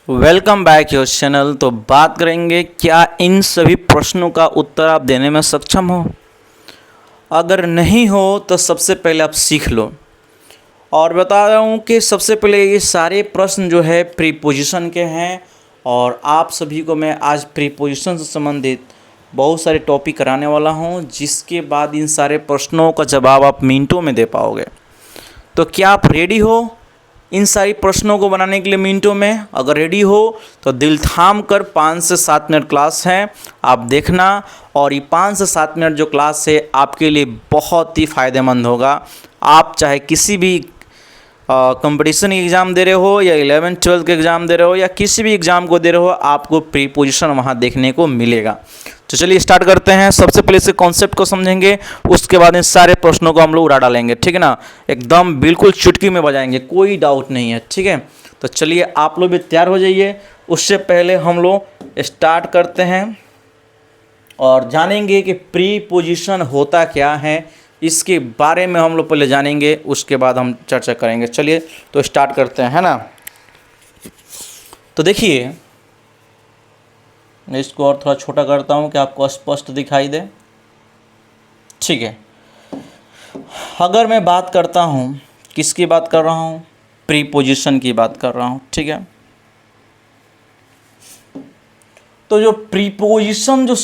Welcome back your channel. तो बात करेंगे क्या इन सभी प्रश्नों का उत्तर आप देने में सक्षम हो। अगर नहीं हो तो सबसे पहले आप सीख लो। और बता रहा हूँ कि सबसे पहले ये सारे प्रश्न जो है प्रीपोजिशन के हैं और आप सभी को मैं आज प्रीपोजिशन से संबंधित बहुत सारे टॉपिक कराने वाला हूँ, जिसके बाद इन सारे प्रश्नों का जवाब आप मिनटों में दे पाओगे। तो क्या आप रेडी हो इन सारी प्रश्नों को बनाने के लिए मिनटों में? अगर रेडी हो तो दिल थाम कर 5 से 7 मिनट क्लास है, आप देखना। और ये 5 से 7 मिनट जो क्लास है आपके लिए बहुत ही फ़ायदेमंद होगा। आप चाहे किसी भी कंपटीशन एग्ज़ाम दे रहे हो या 11th-12th के एग्ज़ाम दे रहे हो या किसी भी एग्ज़ाम को दे रहे हो, आपको प्रीपोजिशन वहाँ देखने को मिलेगा। तो चलिए स्टार्ट करते हैं। सबसे पहले इसके कॉन्सेप्ट को समझेंगे, उसके बाद इन सारे प्रश्नों को हम लोग उड़ा डालेंगे, ठीक है ना। एकदम बिल्कुल चुटकी में बजाएंगे, कोई डाउट नहीं है, ठीक है। तो चलिए आप लोग भी तैयार हो जाइए। उससे पहले हम लोग स्टार्ट करते हैं और जानेंगे कि प्रीपोजिशन होता क्या है, इसके बारे में हम लोग पहले जानेंगे, उसके बाद हम चर्चा करेंगे। चलिए तो स्टार्ट करते हैं, है ना। तो देखिए मैं इसको और थोड़ा छोटा करता हूँ कि आपको स्पष्ट दिखाई दे, ठीक है। अगर मैं बात करता हूँ, किसकी बात कर रहा हूँ? प्रीपोजिशन की बात कर रहा हूँ, ठीक है। तो जो प्रीपोजिशन जो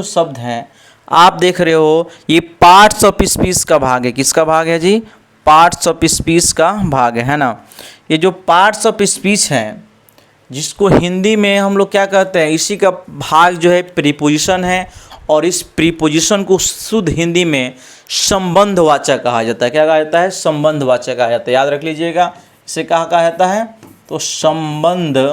शब्द हैं आप देख रहे हो, ये पार्ट्स ऑफ स्पीच का भाग है। किसका भाग है जी? पार्ट्स ऑफ स्पीच का भाग है ना। ये जो पार्ट्स ऑफ स्पीच है, जिसको हिंदी में हम लोग क्या कहते हैं, इसी का भाग जो है प्रीपोजिशन है। और इस प्रीपोजिशन को शुद्ध हिंदी में संबंधवाचक कहा जाता है। क्या कहा जाता है? संबंधवाचक कहा जाता है। याद रख लीजिएगा, इसे कहा जाता है तो संबंधवाचक,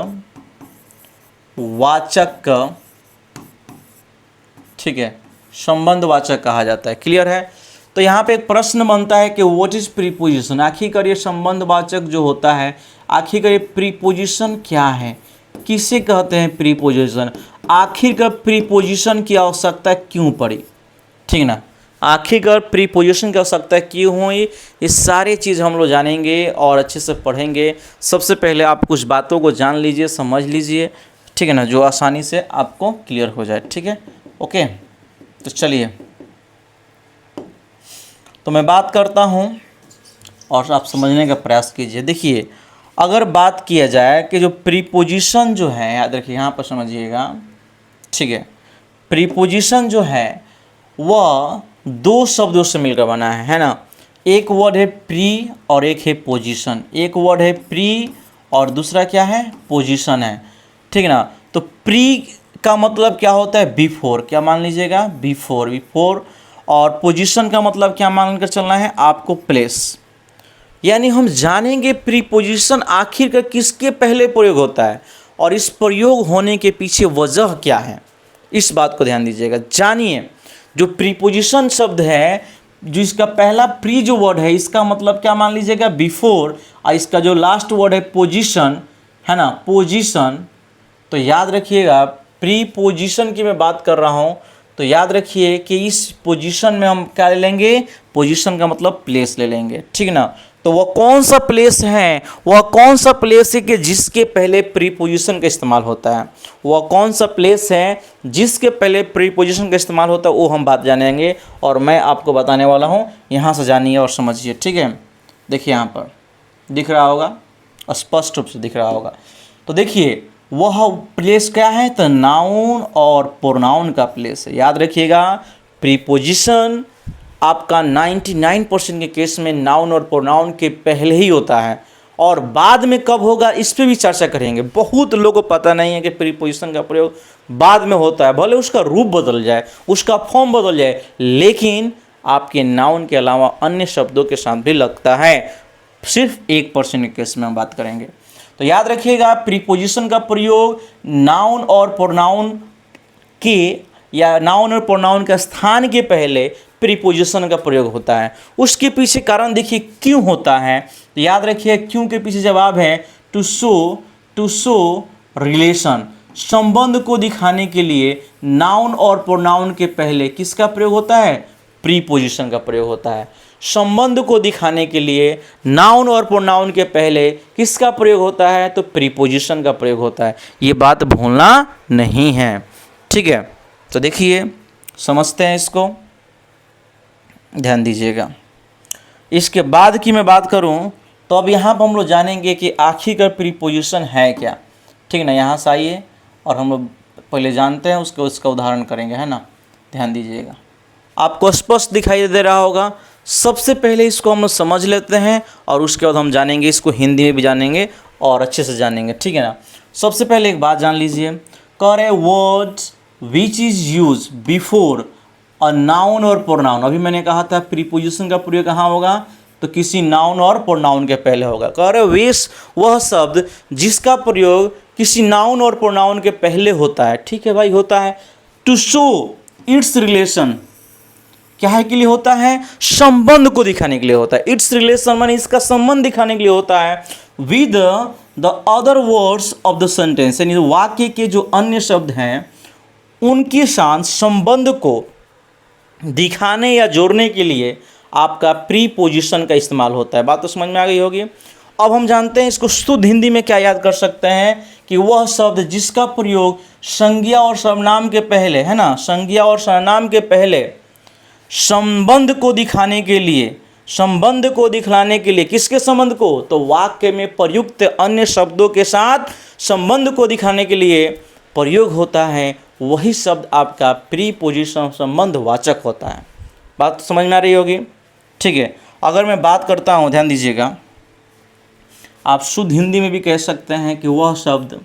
ठीक है, संबंधवाचक कहा जाता है। क्लियर है। तो यहाँ पे एक प्रश्न बनता है कि व्हाट इज प्रीपोजिशन। आखिरकार ये संबंधवाचक जो होता है, आखिरकार ये प्रीपोजिशन क्या है, किसे कहते हैं प्रीपोजिशन, आखिरकार प्रीपोजिशन की आवश्यकता क्यों पड़ी, ठीक ना। आखिरकार प्रीपोजिशन की आवश्यकता क्यों हुई, ये सारी चीज़ हम लोग जानेंगे और अच्छे से पढ़ेंगे। सबसे पहले आप कुछ बातों को जान लीजिए, समझ लीजिए, ठीक है ना, जो आसानी से आपको क्लियर हो जाए, ठीक है। ओके, तो चलिए तो मैं बात करता हूँ और आप समझने का प्रयास कीजिए। देखिए, अगर बात किया जाए कि जो प्रीपोजिशन जो है, याद रखिए यहाँ पर समझिएगा, ठीक है। प्रीपोजिशन जो है वह दो शब्दों से मिलकर बना है ना। एक वर्ड है प्री और एक है पोजीशन। एक वर्ड है प्री और दूसरा क्या है? पोजीशन है, ठीक है ना। तो प्री का मतलब क्या होता है? बिफोर। क्या मान लीजिएगा? बिफोर। और पोजीशन का मतलब क्या मान कर चलना है आपको? प्लेस। यानी हम जानेंगे प्रीपोजिशन आखिर किसके पहले प्रयोग होता है और इस प्रयोग होने के पीछे वजह क्या है, इस बात को ध्यान दीजिएगा। जानिए, जो प्रीपोजिशन शब्द है, जो इसका पहला प्री जो वर्ड है, इसका मतलब क्या मान लीजिएगा? बिफोर। और इसका जो लास्ट वर्ड है पोजीशन, है ना, पोजीशन। तो याद रखिएगा, प्रीपोजिशन की मैं बात कर रहा हूँ, तो याद रखिए कि इस पोजीशन में हम क्या ले लेंगे? पोजीशन का मतलब प्लेस ले लेंगे, ठीक है ना। तो वह कौन सा प्लेस है, वह कौन सा प्लेस है कि जिसके पहले प्रीपोजिशन का इस्तेमाल होता है? वह कौन सा प्लेस है जिसके पहले प्रीपोजिशन का इस्तेमाल होता है, वो हम बात जानेंगे और मैं आपको बताने वाला हूँ। यहाँ से जानिए और समझिए, ठीक है। देखिए यहाँ पर दिख रहा होगा, स्पष्ट रूप से दिख रहा होगा। तो देखिए वह प्लेस क्या है? तो नाउन और प्रोनाउन का प्लेस है। याद रखिएगा, प्रीपोजिशन आपका 99% के केस में नाउन और प्रोनाउन के पहले ही होता है और बाद में कब होगा इस पर भी चर्चा करेंगे। बहुत लोगों को पता नहीं है कि प्रीपोजिशन का प्रयोग बाद में होता है, भले उसका रूप बदल जाए, उसका फॉर्म बदल जाए, लेकिन आपके नाउन के अलावा अन्य शब्दों के साथ भी लगता है। सिर्फ 1% के केस में हम बात करेंगे। तो याद रखिएगा, प्रीपोजिशन का प्रयोग नाउन और प्रोनाउन के या नाउन और प्रोनाउन के स्थान के पहले प्रीपोजिशन का प्रयोग होता है। उसके पीछे कारण देखिए क्यों होता है। तो याद रखिए, क्यों के पीछे जवाब है टू शो रिलेशन। संबंध को दिखाने के लिए नाउन और प्रोनाउन के पहले किसका प्रयोग होता है? प्रीपोजिशन का प्रयोग होता है। संबंध को दिखाने के लिए नाउन और प्रोनाउन के पहले किसका प्रयोग होता है? तो प्रीपोजिशन का प्रयोग होता है। ये बात भूलना नहीं है, ठीक है। तो देखिए समझते हैं इसको, ध्यान दीजिएगा। इसके बाद की मैं बात करूं तो अब यहाँ पर हम लोग जानेंगे कि आखिरकार प्रीपोजिशन है क्या, ठीक ना। यहाँ से आइए और हम लोग पहले जानते हैं, उसका उदाहरण करेंगे, है ना। ध्यान दीजिएगा, आपको स्पष्ट दिखाई दे रहा होगा। सबसे पहले इसको हम लोग समझ लेते हैं और उसके बाद हम जानेंगे, इसको हिंदी में भी जानेंगे और अच्छे से जानेंगे, ठीक है ना। सबसे पहले एक बात जान लीजिए, कर a word which is use before a noun और प्रोनाउन। अभी मैंने कहा था प्रीपोजिशन का प्रयोग कहाँ होगा? तो किसी नाउन और प्रोनाउन के पहले होगा। कह रहे विश वह शब्द जिसका प्रयोग किसी नाउन और प्रोनाउन के पहले होता है, ठीक है भाई, होता है। टू शो इट्स रिलेशन, क्या है के लिए होता है? संबंध को दिखाने के लिए होता है। इट्स रिलेशन माने इसका संबंध दिखाने के लिए होता है with the other words of the sentence, यानी वाक्य के जो अन्य शब्द हैं उनके साथ संबंध को दिखाने या जोड़ने के लिए आपका प्रीपोजिशन का इस्तेमाल होता है। बात तो समझ में आ गई होगी। अब हम जानते हैं इसको शुद्ध हिंदी में क्या याद कर सकते हैं कि वह शब्द जिसका प्रयोग संज्ञा और सर्वनाम के पहले, है ना, संज्ञा और सर्वनाम के पहले संबंध को दिखाने के लिए, संबंध को दिखलाने के लिए, किसके संबंध को? तो वाक्य में प्रयुक्त अन्य शब्दों के साथ संबंध को दिखाने के लिए प्रयोग होता है, वही शब्द आपका प्रीपोजिशन संबंध वाचक होता है। बात समझ में आ रही होगी, ठीक है। अगर मैं बात करता हूँ, ध्यान दीजिएगा, आप शुद्ध हिंदी में भी कह सकते हैं कि वह शब्द,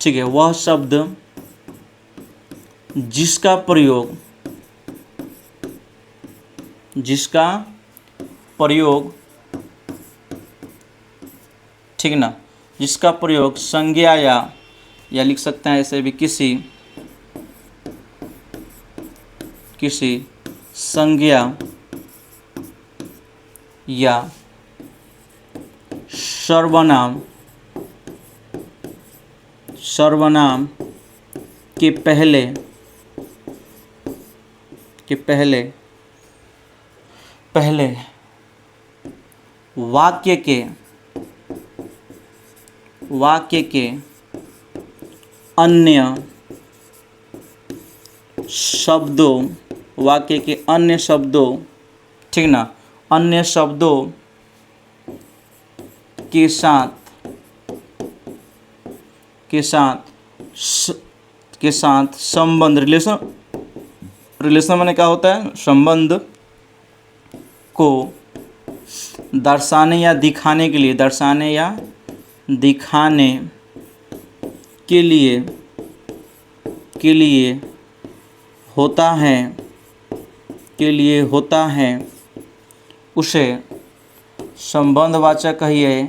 ठीक है, वह शब्द जिसका प्रयोग ठीक ना, जिसका प्रयोग संज्ञा या लिख सकते हैं ऐसे भी किसी संज्ञा या सर्वनाम के पहले वाक्य के अन्य शब्दों, ठीक ना, अन्य शब्दों के साथ संबंध, रिलेशन माने क्या होता है? संबंध को दर्शाने या दिखाने के लिए होता है उसे संबंधवाचक कहिए,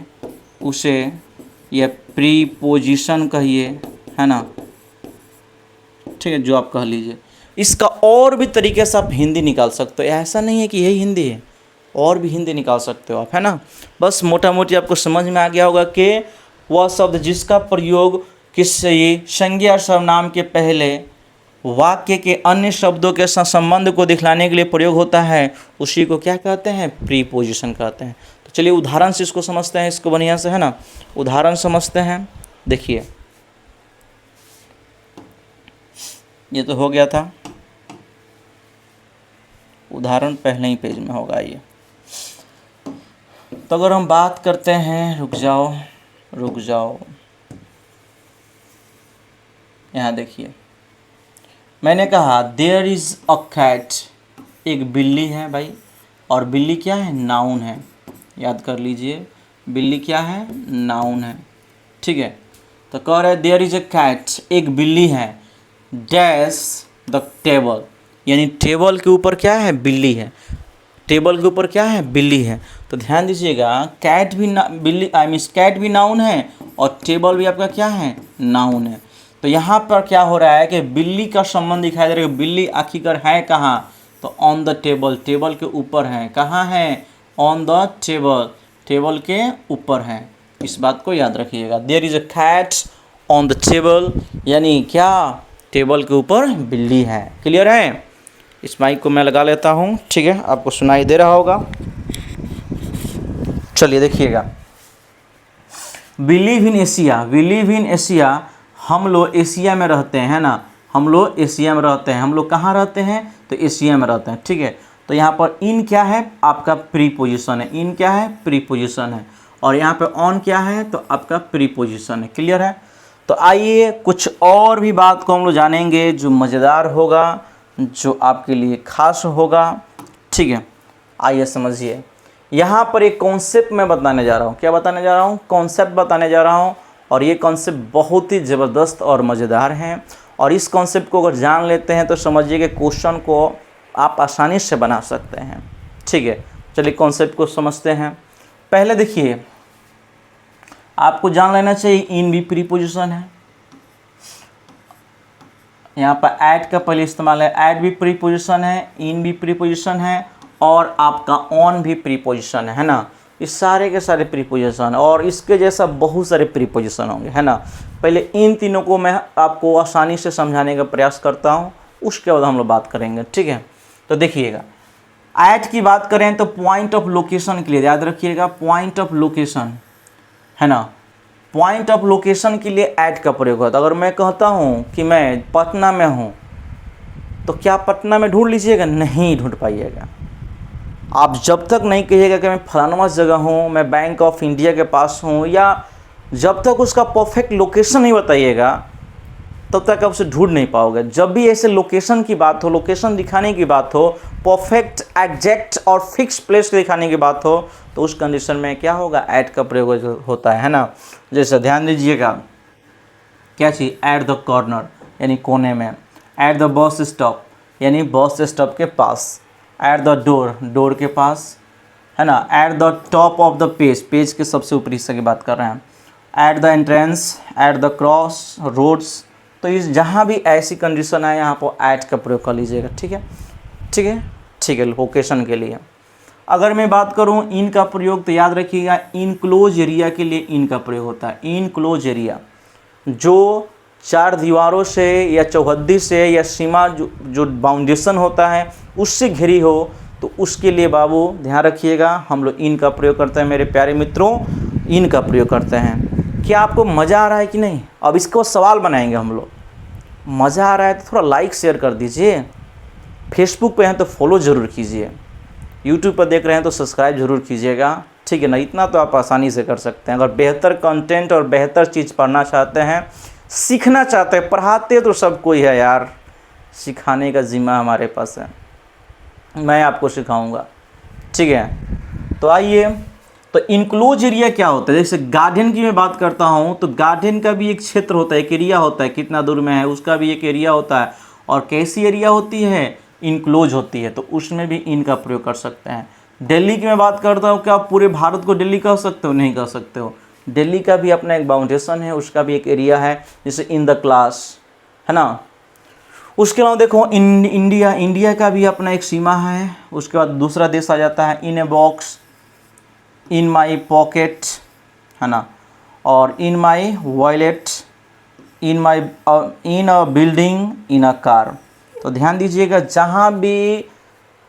उसे या प्रीपोजिशन कहिए, है ना, ठीक है, जो आप कह लीजिए। इसका और भी तरीके से आप हिंदी निकाल सकते हो, ऐसा नहीं है कि यही हिंदी है, और भी हिंदी निकाल सकते हो आप, है ना। बस मोटा मोटी आपको समझ में आ गया होगा कि वह शब्द जिसका प्रयोग किसी संज्ञा और सर्वनाम के पहले वाक्य के अन्य शब्दों के साथ संबंध को दिखलाने के लिए प्रयोग होता है, उसी को क्या कहते हैं? प्रीपोजिशन कहते हैं। तो चलिए उदाहरण से इसको समझते हैं, इसको बढ़िया से, है ना। उदाहरण समझते हैं, देखिए ये तो हो गया था, उदाहरण पहले ही पेज में होगा ये। तो अगर हम बात करते हैं, रुक जाओ, यहाँ देखिए, मैंने कहा देयर इज़ अ कैट, एक बिल्ली है भाई, और बिल्ली क्या है? नाउन है, याद कर लीजिए, बिल्ली क्या है? नाउन है, ठीक है। तो कह रहे देयर इज़ अ कैट, एक बिल्ली है, डैश द टेबल, यानी टेबल के ऊपर क्या है? बिल्ली है, टेबल के ऊपर क्या है? बिल्ली है। तो ध्यान दीजिएगा, कैट भी कैट भी नाउन है और टेबल भी आपका क्या है? नाउन है। तो यहाँ पर क्या हो रहा है कि बिल्ली का संबंध दिखाई दे रहा है। बिल्ली आखिरकार है कहाँ? तो ऑन द टेबल, टेबल के ऊपर है। कहाँ है? ऑन द टेबल, टेबल के ऊपर है। इस बात को याद रखिएगा। There is a cat on the table, यानी क्या? टेबल के ऊपर बिल्ली है। क्लियर है? इस माइक को मैं लगा लेता हूँ, ठीक है, आपको सुनाई दे रहा होगा। चलिए देखिएगा, we live in Asia, we live in Asia, हम लोग एशिया में रहते हैं, है ना, हम लोग एशिया में रहते हैं। हम लोग कहाँ रहते हैं? तो एशिया में रहते हैं, ठीक है। तो यहाँ पर इन क्या है? आपका प्रीपोजिशन है। इन क्या है? प्रीपोजिशन है। और यहाँ पे ऑन क्या है? तो आपका प्रीपोजिशन है। क्लियर है? तो आइए कुछ और भी बात को हम लोग जानेंगे जो मज़ेदार होगा, जो आपके लिए खास होगा, ठीक है। आइए समझिए, यहाँ पर एक कॉन्सेप्ट मैं बताने जा रहा हूँ। क्या बताने जा रहा हूँ? कॉन्सेप्ट बताने जा रहा हूँ। और ये कॉन्सेप्ट बहुत ही ज़बरदस्त और मज़ेदार हैं। और इस कॉन्सेप्ट को अगर जान लेते हैं तो समझिए कि क्वेश्चन को आप आसानी से बना सकते हैं, ठीक है। चलिए कॉन्सेप्ट को समझते हैं। पहले देखिए, आपको जान लेना चाहिए इन भी प्रीपोजिशन है। यहाँ पर ऐड का पहले इस्तेमाल है, ऐड भी प्रीपोजिशन है, इन भी प्रीपोजिशन है, और आपका ऑन भी प्रीपोजिशन है ना। इस सारे के सारे प्रीपोजिशन और इसके जैसा बहुत सारे प्रीपोजिशन होंगे, है ना। पहले इन तीनों को मैं आपको आसानी से समझाने का प्रयास करता हूँ, उसके बाद हम लोग बात करेंगे, ठीक है। तो देखिएगा, ऐड की बात करें तो पॉइंट ऑफ लोकेशन के लिए याद रखिएगा, पॉइंट ऑफ लोकेशन, है ना। पॉइंट ऑफ लोकेशन के लिए ऐड का प्रयोग होता है। अगर मैं कहता हूँ कि मैं पटना में हूँ, तो क्या पटना में ढूंढ लीजिएगा? नहीं ढूंढ पाइएगा। आप जब तक नहीं कहिएगा कि मैं फलाना जगह हूँ, मैं बैंक ऑफ इंडिया के पास हूँ, या जब तक उसका परफेक्ट लोकेशन नहीं बताइएगा, तब तक आप उसे ढूंढ नहीं पाओगे। जब भी ऐसे लोकेशन की बात हो, लोकेशन दिखाने की बात हो, परफेक्ट एग्जैक्ट और फिक्स प्लेस दिखाने की बात हो, तो उस कंडीशन में क्या होगा? ऐड का प्रयोग होता है ना। जैसे ध्यान दीजिएगा, क्या चीज़? एट द कॉर्नर यानी कोने में, एट द बस स्टॉप यानी बस स्टॉप के पास, एट द डोर डोर के पास, है ना, at the top of the page page के सबसे ऊपरी हिस्से की बात कर रहे हैं, at the entrance, at the crossroads. तो इस जहाँ भी ऐसी कंडीशन है यहाँ पर ऐट का प्रयोग कर लीजिएगा, ठीक है, ठीक है, ठीक है, लोकेशन के लिए। अगर मैं बात करूँ इन का प्रयोग, तो याद रखिएगा इनक्लोज एरिया के लिए इन का प्रयोग होता है। इनक्लोज एरिया जो चार दीवारों से या चौहद्दी से या सीमा जो बाउंडेशन होता है उससे घिरी हो, तो उसके लिए बाबू ध्यान रखिएगा हम लोग इन का प्रयोग करते हैं। मेरे प्यारे मित्रों, इन का प्रयोग करते हैं। क्या आपको मज़ा आ रहा है कि नहीं? अब इसको सवाल बनाएंगे हम लोग। मज़ा आ रहा है तो थोड़ा लाइक शेयर कर दीजिए, फेसबुक पे हैं तो फॉलो ज़रूर कीजिए, यूट्यूब पर देख रहे हैं तो सब्सक्राइब ज़रूर कीजिएगा, ठीक है ना। इतना तो आप आसानी से कर सकते हैं। अगर बेहतर कंटेंट और बेहतर चीज़ पढ़ना चाहते हैं, सीखना चाहते हैं, पढ़ाते तो सब कोई है यार, सिखाने का जिम्मा हमारे पास है, मैं आपको सिखाऊंगा, ठीक है। तो आइए, तो इनक्लोज एरिया क्या होता है? जैसे गार्डन की मैं बात करता हूँ, तो गार्डन का भी एक क्षेत्र होता है, एक एरिया होता है, कितना दूर में है उसका भी एक एरिया होता है। और कैसी एरिया होती है? इनक्लोज होती है, तो उसमें भी इन का प्रयोग कर सकते हैं। दिल्ली की मैं बात करता हूँ, क्या आप पूरे भारत को दिल्ली कह सकते हो? नहीं कह सकते हो। दिल्ली का भी अपना एक बाउंडेशन है, उसका भी एक एरिया है, जैसे इन द क्लास, है ना। उसके अलावा देखो इंडिया, इंडिया का भी अपना एक सीमा है। उसके बाद दूसरा देश आ जाता है, इन a box, in my pocket, है ना, और in my wallet, in my in a building, in a car. तो ध्यान दीजिएगा, जहाँ भी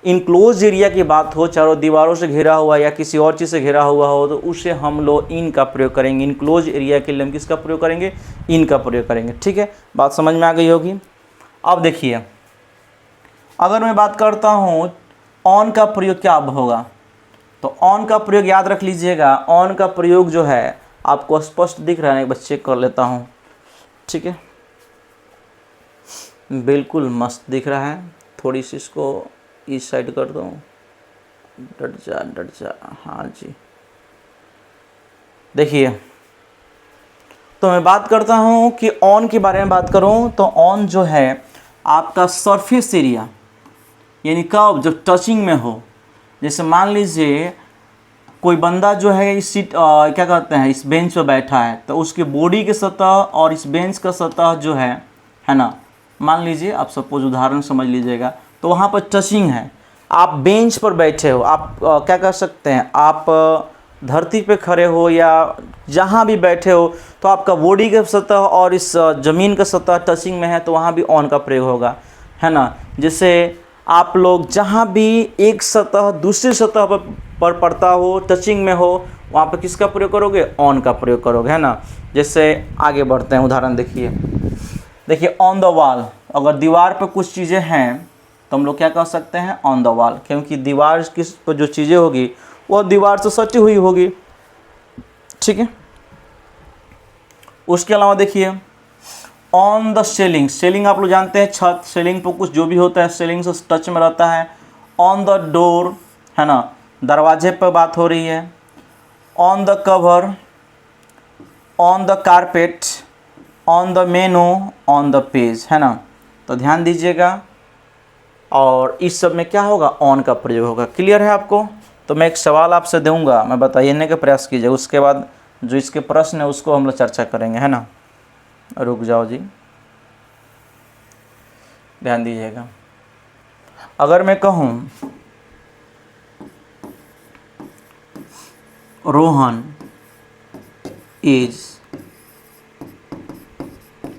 इनक्लोज एरिया की बात हो, चारों दीवारों से घिरा हुआ या किसी और चीज़ से घिरा हुआ हो, तो उसे हम लोग इन का प्रयोग करेंगे। इनक्लोज एरिया के लिए हम किसका प्रयोग करेंगे? इन का प्रयोग करेंगे, ठीक है। बात समझ में आ गई होगी। अब देखिए, अगर मैं बात करता हूँ ऑन का प्रयोग क्या अब होगा, तो ऑन का प्रयोग याद रख लीजिएगा। ऑन का प्रयोग जो है आपको स्पष्ट दिख रहा है, एक बार चेक कर लेता हूँ, ठीक है, बिल्कुल मस्त दिख रहा है। थोड़ी सी इसको इस साइड कर दूँ, डट जा, हाँ जी। देखिए, तो मैं बात करता हूँ कि ऑन के बारे में बात करूँ, तो ऑन जो है आपका सरफेस एरिया, यानी कब जो टचिंग में हो। जैसे मान लीजिए कोई बंदा जो है इस सीट क्या कहते हैं, इस बेंच पर बैठा है, तो उसके बॉडी की सतह और इस बेंच का सतह जो है ना, मान लीजिए आप सपोज उदाहरण समझ लीजिएगा, तो वहाँ पर टचिंग है। आप बेंच पर बैठे हो, आप क्या कर सकते हैं, आप धरती पे खड़े हो या जहाँ भी बैठे हो, तो आपका बॉडी का सतह और इस ज़मीन का सतह टचिंग में है, तो वहाँ भी ऑन का प्रयोग होगा, है ना। जैसे आप लोग जहाँ भी एक सतह दूसरी सतह पर पड़ता हो, टचिंग में हो, वहाँ पर किसका प्रयोग करोगे? ऑन का प्रयोग करोगे, है ना। जैसे आगे बढ़ते हैं, उदाहरण देखिए ऑन द वॉल, अगर दीवार पर कुछ चीज़ें हैं तो हम लोग क्या कह सकते हैं? ऑन द वॉल, क्योंकि दीवार किस पर जो चीज़ें होगी वो दीवार से सटी हुई होगी, ठीक है। उसके अलावा देखिए ऑन द सेलिंग, सेलिंग आप लोग जानते हैं छत, सेलिंग पर कुछ जो भी होता है सेलिंग से टच में रहता है। ऑन द डोर, है ना, दरवाजे पर बात हो रही है। On the cover, on the carpet, on the menu, on the page, है ना। तो ध्यान दीजिएगा, और इस सब में क्या होगा? ऑन का प्रयोग होगा। क्लियर है आपको? तो मैं एक सवाल आपसे दूंगा, मैं बताइए का प्रयास कीजिए, उसके बाद जो इसके प्रश्न है उसको हम लोग चर्चा करेंगे, है ना। रुक जाओ जी, ध्यान दीजिएगा। अगर मैं कहूँ Rohan is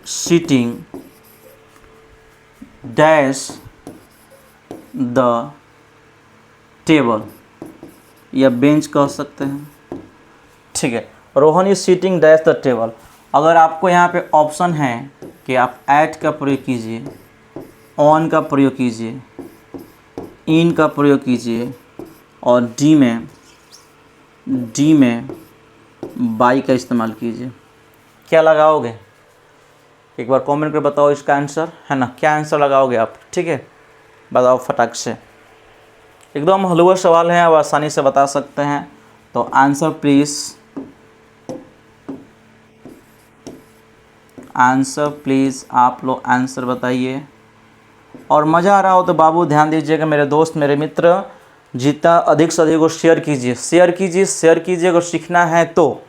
sitting dash the table, या बेंच कह सकते हैं, ठीक है। Rohan is seating dash the table. अगर आपको यहाँ पे ऑप्शन है कि आप एट का प्रयोग कीजिए, ऑन का प्रयोग कीजिए, इन का प्रयोग कीजिए, और डी में बाई का इस्तेमाल कीजिए, क्या लगाओगे? एक बार कमेंट कर बताओ इसका आंसर, है ना। क्या आंसर लगाओगे आप? ठीक है, बताओ फटाक से। एकदम हलवा सवाल है, आप आसानी से बता सकते हैं। तो आंसर प्लीज़ आप लोग आंसर बताइए। और मज़ा आ रहा हो तो बाबू ध्यान दीजिएगा, मेरे दोस्त मेरे मित्र, जितना अधिक से अधिक को शेयर कीजिए। अगर सीखना है तो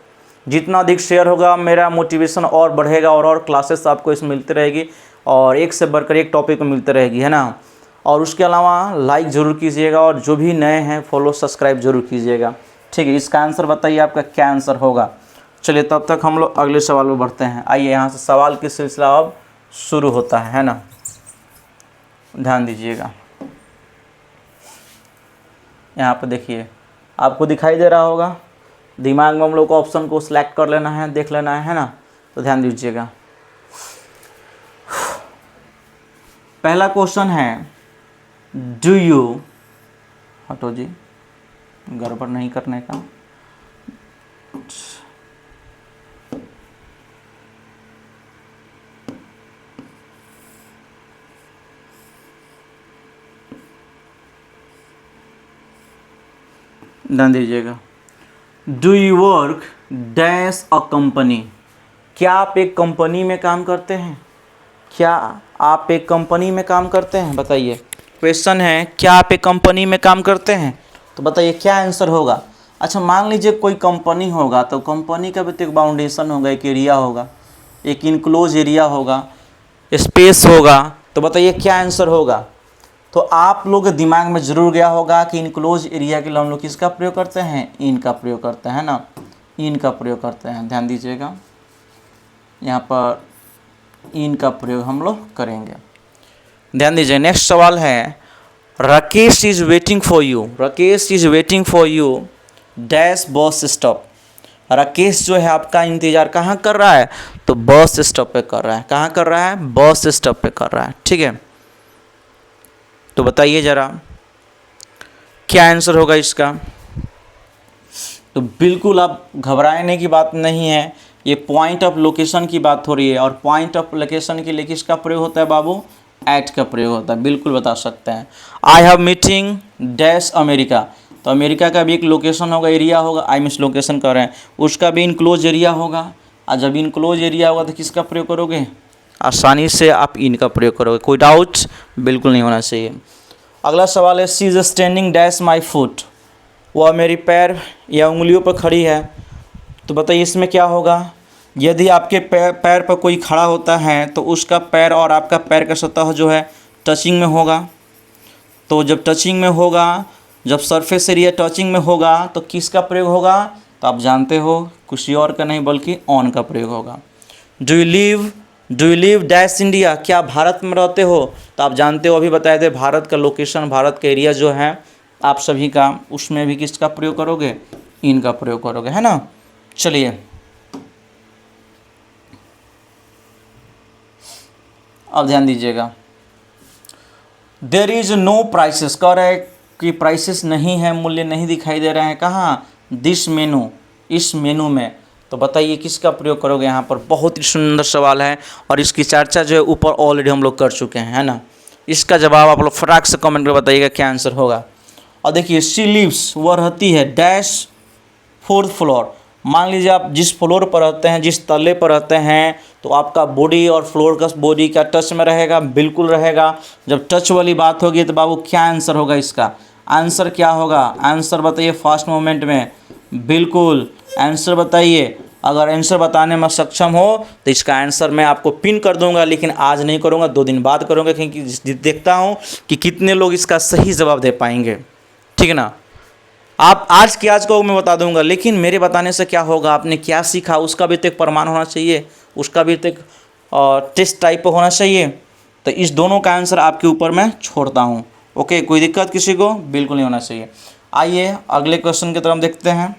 जितना अधिक शेयर होगा मेरा मोटिवेशन और बढ़ेगा, और क्लासेस आपको इसमें मिलती रहेगी, और एक से बढ़कर एक टॉपिक में मिलती रहेगी, है ना। और उसके अलावा लाइक ज़रूर कीजिएगा, और जो भी नए हैं फॉलो सब्सक्राइब जरूर कीजिएगा, ठीक है। इसका आंसर बताइए, आपका क्या आंसर होगा। चलिए तब तक हम लोग अगले सवाल में बढ़ते हैं। आइए यहाँ से सवाल की सिलसिला अब शुरू होता है ना। ध्यान दीजिएगा, यहाँ पर देखिए आपको दिखाई दे रहा होगा, दिमाग में हम लोग को ऑप्शन को सिलेक्ट कर लेना है, देख लेना है ना। तो ध्यान दीजिएगा, पहला क्वेश्चन है, डू यू, हटो जी, गड़बड़ नहीं करने का। ध्यान दीजिएगा, do you work dash a company, क्या आप एक कंपनी में काम करते हैं? क्या आप एक कंपनी में काम करते हैं? बताइए, क्वेश्चन है क्या आप एक कंपनी में काम करते हैं? तो बताइए क्या आंसर होगा। अच्छा मान लीजिए कोई कंपनी होगा, तो कंपनी का भी तो एक बाउंडेशन होगा, एक एरिया होगा, एक इनक्लोज एरिया होगा, स्पेस होगा। तो बताइए क्या आंसर होगा। तो आप लोग के दिमाग में ज़रूर गया होगा कि इनक्लोज एरिया के लिए हम लोग किसका प्रयोग करते हैं? इन का प्रयोग करते हैं ना, इन का प्रयोग करते हैं। ध्यान दीजिएगा, यहाँ पर इन का प्रयोग हम लोग करेंगे। ध्यान दीजिए, नेक्स्ट सवाल है, Rakesh is waiting for you dash bus stop. Rakesh जो है आपका इंतज़ार कहाँ कर रहा है? तो बस स्टॉप पे कर रहा है। कहाँ कर रहा है? बस स्टॉप पे कर रहा है, ठीक है। तो बताइए ज़रा क्या आंसर होगा इसका। तो बिल्कुल आप घबराने की बात नहीं है, ये पॉइंट ऑफ लोकेशन की बात हो रही है, और पॉइंट ऑफ लोकेशन के लिए किसका प्रयोग होता है बाबू? एट का प्रयोग होता है। बिल्कुल बता सकते हैं। I have meeting dash America, तो अमेरिका का भी एक लोकेशन होगा, एरिया होगा, आई मीन्स लोकेशन कर रहे हैं, उसका भी इनक्लोज एरिया होगा। और जब इनक्लोज एरिया होगा तो किसका प्रयोग करोगे? आसानी से आप इनका प्रयोग करोगे, कोई डाउट बिल्कुल नहीं होना चाहिए। अगला सवाल है, she is standing dash my foot, वह मेरी पैर या उंगलियों पर खड़ी है। तो बताइए इसमें क्या होगा। यदि आपके पैर पर कोई खड़ा होता है तो उसका पैर और आपका पैर का सतह जो है टचिंग में होगा। तो जब टचिंग में होगा, जब सरफेस एरिया टचिंग में होगा तो किसका प्रयोग होगा? तो आप जानते हो, कुछ और का नहीं बल्कि ऑन का प्रयोग होगा। Do you live do you live dash India, क्या भारत में रहते हो? तो आप जानते हो, अभी बताए थे भारत का लोकेशन, भारत का एरिया जो है आप सभी का, उसमें भी किसका प्रयोग करोगे? इन का प्रयोग करोगे, है ना। चलिए अब ध्यान दीजिएगा। देयर इज नो प्राइसेस, कह रहा है कि प्राइसेस नहीं है, मूल्य नहीं दिखाई दे रहे हैं। कहाँ? दिस मेनू, इस मेनू में। तो बताइए किसका प्रयोग करोगे यहाँ पर? बहुत ही सुंदर सवाल है और इसकी चर्चा जो है ऊपर ऑलरेडी हम लोग कर चुके हैं, है ना। इसका जवाब आप लोग फटाक से कमेंट में बताइएगा क्या आंसर होगा। और देखिए शी लिव्स, वह रहती है डैश फोर्थ फ्लोर। मान लीजिए आप जिस फ्लोर पर रहते हैं, जिस तल्ले पर रहते हैं, तो आपका बॉडी और फ्लोर का बॉडी का टच में रहेगा, बिल्कुल रहेगा। जब टच वाली बात होगी तो बाबू क्या आंसर होगा इसका? आंसर क्या होगा? आंसर बताइए फास्ट मोमेंट में, बिल्कुल आंसर बताइए। अगर आंसर बताने में सक्षम हो तो इसका आंसर मैं आपको पिन कर दूंगा, लेकिन आज नहीं करूंगा, 2 दिन बाद करूंगा, क्योंकि देखता हूं कि कितने लोग इसका सही जवाब दे पाएंगे, ठीक है ना। आप आज को मैं बता दूंगा, लेकिन मेरे बताने से क्या होगा, आपने क्या सीखा उसका भी तो एक प्रमाण होना चाहिए, उसका भी तो एक टेस्ट टाइप होना चाहिए। तो इस दोनों का आंसर आपके ऊपर मैं छोड़ता हूँ। ओके, कोई दिक्कत किसी को? बिल्कुल नहीं होना चाहिए। आइए अगले क्वेश्चन की तरफ देखते हैं।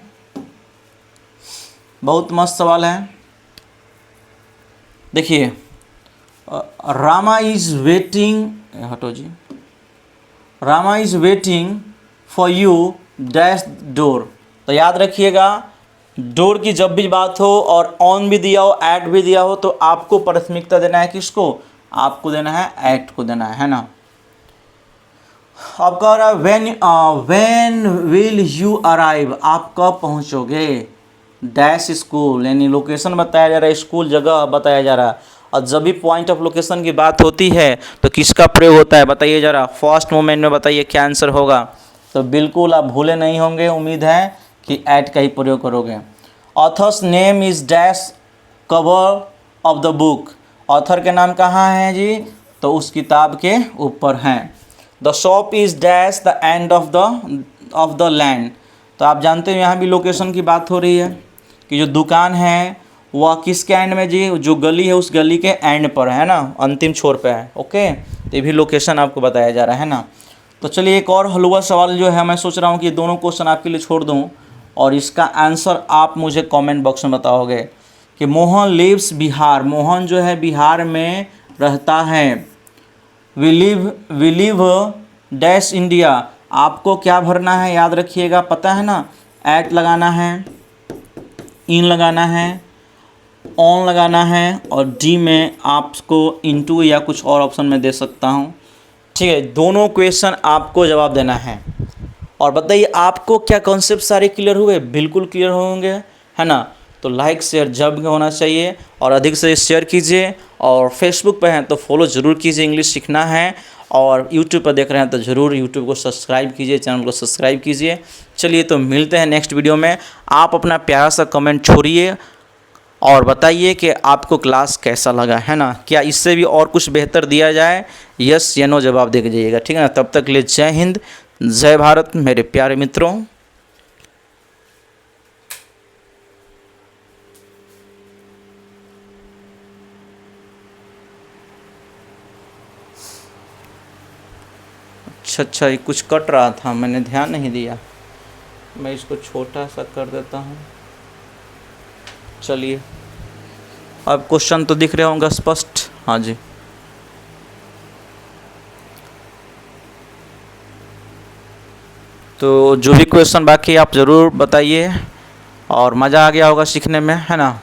बहुत मस्त सवाल है। देखिए रामा इज वेटिंग, हटो जी, Rama is waiting for you dash door. तो याद रखिएगा, डोर की जब भी बात हो और ऑन भी दिया हो, एट भी दिया हो, तो आपको प्राथमिकता देना है किसको? आपको देना है एट को देना है ना। अब कह रहा है व्हेन विल यू अराइव, आप कब पहुंचोगे? डैश स्कूल, यानी लोकेशन बताया जा रहा है, स्कूल जगह बताया जा रहा है। और जब भी पॉइंट ऑफ लोकेशन की बात होती है तो किसका प्रयोग होता है बताइए जरा, फर्स्ट मोमेंट में बताइए क्या आंसर होगा। तो बिल्कुल आप भूले नहीं होंगे, उम्मीद है कि एट का ही प्रयोग करोगे। Author's name is dash cover of the book, author के नाम कहाँ है जी? तो उस किताब के ऊपर हैं। The shop is dash the end of the land. तो आप जानते हो यहाँ भी लोकेशन की बात हो रही है कि जो दुकान है वह किसके एंड में जी? जो गली है उस गली के एंड पर है ना, अंतिम छोर पे है। ओके, तो ये भी लोकेशन आपको बताया जा रहा है ना। तो चलिए एक और हलवा सवाल जो है, मैं सोच रहा हूँ कि दोनों क्वेश्चन आपके लिए छोड़ दूँ और इसका आंसर आप मुझे कमेंट बॉक्स में बताओगे कि मोहन लिव्स बिहार, मोहन जो है बिहार में रहता है। वी लिव डैश इंडिया, आपको क्या भरना है याद रखिएगा, पता है ना, एट लगाना है, इन लगाना है, ऑन लगाना है, और डी में आपको इनटू या कुछ और ऑप्शन में दे सकता हूँ, ठीक है। दोनों क्वेश्चन आपको जवाब देना है। और बताइए आपको क्या कॉन्सेप्ट सारे क्लियर हुए? बिल्कुल क्लियर होंगे, है ना। तो लाइक शेयर जब होना चाहिए और अधिक से शेयर कीजिए, और फेसबुक पे हैं तो फॉलो ज़रूर कीजिए, इंग्लिश सीखना है। और यूट्यूब पर देख रहे हैं तो ज़रूर यूट्यूब को सब्सक्राइब कीजिए, चैनल को सब्सक्राइब कीजिए। चलिए तो मिलते हैं नेक्स्ट वीडियो में। आप अपना प्यारा सा कमेंट छोड़िए और बताइए कि आपको क्लास कैसा लगा, है ना। क्या इससे भी और कुछ बेहतर दिया जाए? यस या नो जवाब दे जाइएगा, ठीक है ना। तब तक के लिए जय हिंद, जय भारत मेरे प्यारे मित्रों। अच्छा, ये कुछ कट रहा था, मैंने ध्यान नहीं दिया। मैं इसको छोटा सा कर देता हूँ। चलिए अब क्वेश्चन तो दिख रहे होंगे स्पष्ट। हाँ जी, तो जो भी क्वेश्चन बाकी आप ज़रूर बताइए और मज़ा आ गया होगा सीखने में, है ना।